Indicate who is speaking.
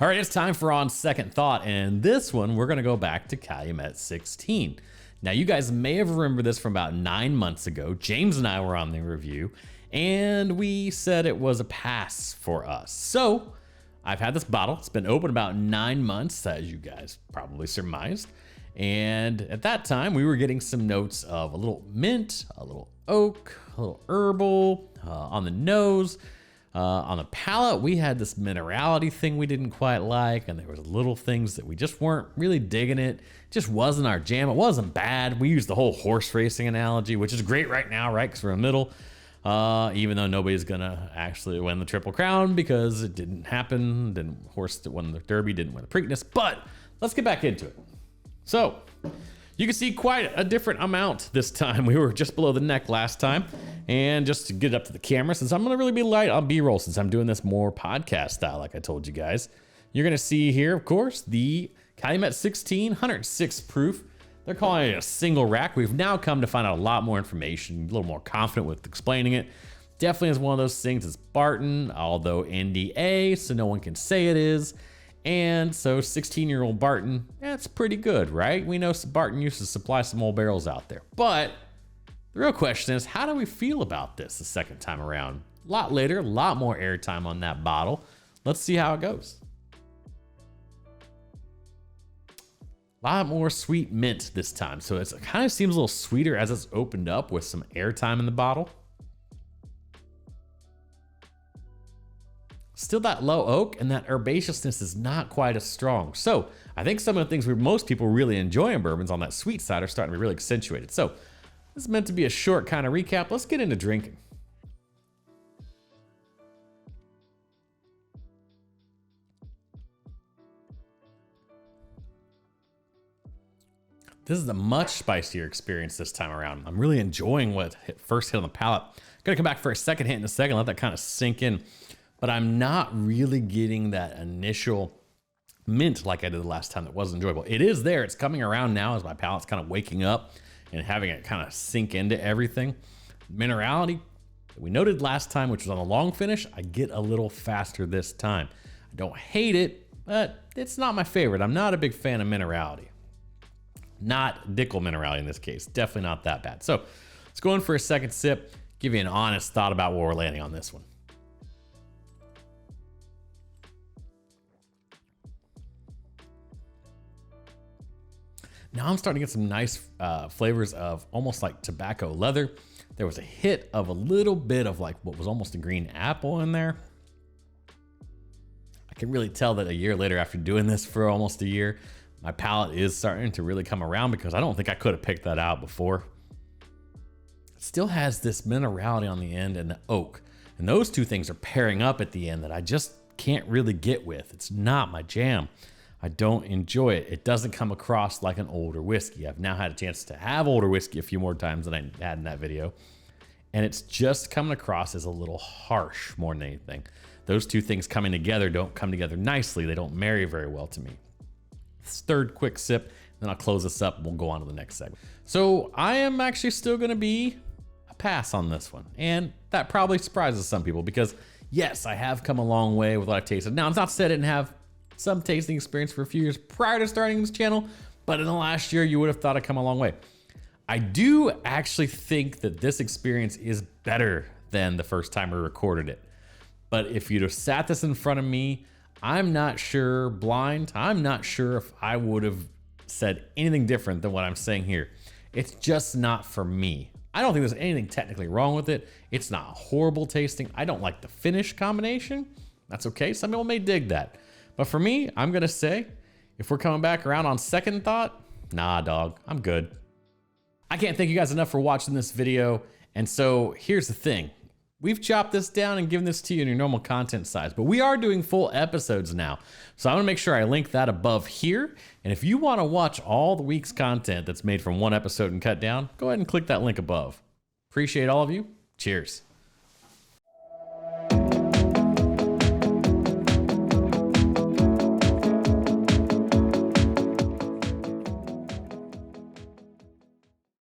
Speaker 1: All right, it's time for On Second Thought, and this one we're gonna go back to Calumet 16. Now, you guys may have remembered this from about 9 months ago. James and I were on the review, and we said it was a pass for us. So, I've had this bottle. It's been open about 9 months, as you guys probably surmised. And at that time, we were getting some notes of a little mint, a little oak, a little herbal on the nose. On the palate, we had this minerality thing we didn't quite like, and there was little things that we just weren't really digging it. Just wasn't our jam. It wasn't bad. We used the whole horse racing analogy, which is great right now, right? Because we're in the middle. Even though nobody's gonna actually win the Triple Crown because it didn't happen. Horse that won the Derby didn't win the Preakness. But let's get back into it. So you can see quite a different amount this time. We were just below the neck last time. And just to get it up to the camera, since I'm gonna really be light on B-roll, since I'm doing this more podcast style, like I told you guys, you're gonna see here, of course, the Calumet 16, 106 proof. They're calling it a single rack. We've now come to find out a lot more information, a little more confident with explaining it. Definitely is one of those things. It's Barton, although NDA, so no one can say it is. And so 16-year-old Barton, that's pretty good, right? We know Barton used to supply some old barrels out there. But the real question is, how do we feel about this the second time around? A lot later, a lot more airtime on that bottle. Let's see how it goes. A lot more sweet mint this time. So it kind of seems a little sweeter as it's opened up with some airtime in the bottle. Still that low oak, and that herbaceousness is not quite as strong. So I think some of the things most people really enjoy in bourbons on that sweet side are starting to be really accentuated. So this is meant to be a short kind of recap. Let's get into drinking. This is a much spicier experience this time around. I'm really enjoying what first hit on the palate. Gonna come back for a second hit in a second, let that kind of sink in. But I'm not really getting that initial mint like I did the last time. That was enjoyable. It is there, it's coming around now as my palate's kind of waking up and having it kind of sink into everything. Minerality that we noted last time, which was on the long finish, I get a little faster this time. I don't hate it, but it's not my favorite. I'm not a big fan of minerality. Not Dickel minerality in this case. Definitely not that bad. So let's go in for a second sip, give you an honest thought about where we're landing on this one. Now I'm starting to get some nice flavors of almost like tobacco leather. There was a hit of a little bit of like what was almost a green apple in there. I can really tell that a year later, after doing this for almost a year, my palate is starting to really come around because I don't think I could have picked that out before. It still has this minerality on the end and the oak. And those two things are pairing up at the end that I just can't really get with. It's not my jam. I don't enjoy it. It doesn't come across like an older whiskey. I've now had a chance to have older whiskey a few more times than I had in that video. And it's just coming across as a little harsh more than anything. Those two things coming together don't come together nicely. They don't marry very well to me. Third quick sip, then I'll close this up and we'll go on to the next segment. So I am actually still gonna be a pass on this one. And that probably surprises some people because yes, I have come a long way with what I've tasted. Now, it's not to say I didn't have some tasting experience for a few years prior to starting this channel, but in the last year, you would have thought I'd come a long way. I do actually think that this experience is better than the first time we recorded it. But if you'd have sat this in front of me, I'm not sure, blind, I'm not sure if I would have said anything different than what I'm saying here. It's just not for me. I don't think there's anything technically wrong with it. It's not horrible tasting. I don't like the finish combination. That's okay. Some people may dig that. But for me, I'm gonna say, if we're coming back around on second thought, nah, dog, I'm good. I can't thank you guys enough for watching this video. And so here's the thing. We've chopped this down and given this to you in your normal content size, but we are doing full episodes now. So I'm gonna make sure I link that above here. And if you wanna watch all the week's content that's made from one episode and cut down, go ahead and click that link above. Appreciate all of you. Cheers.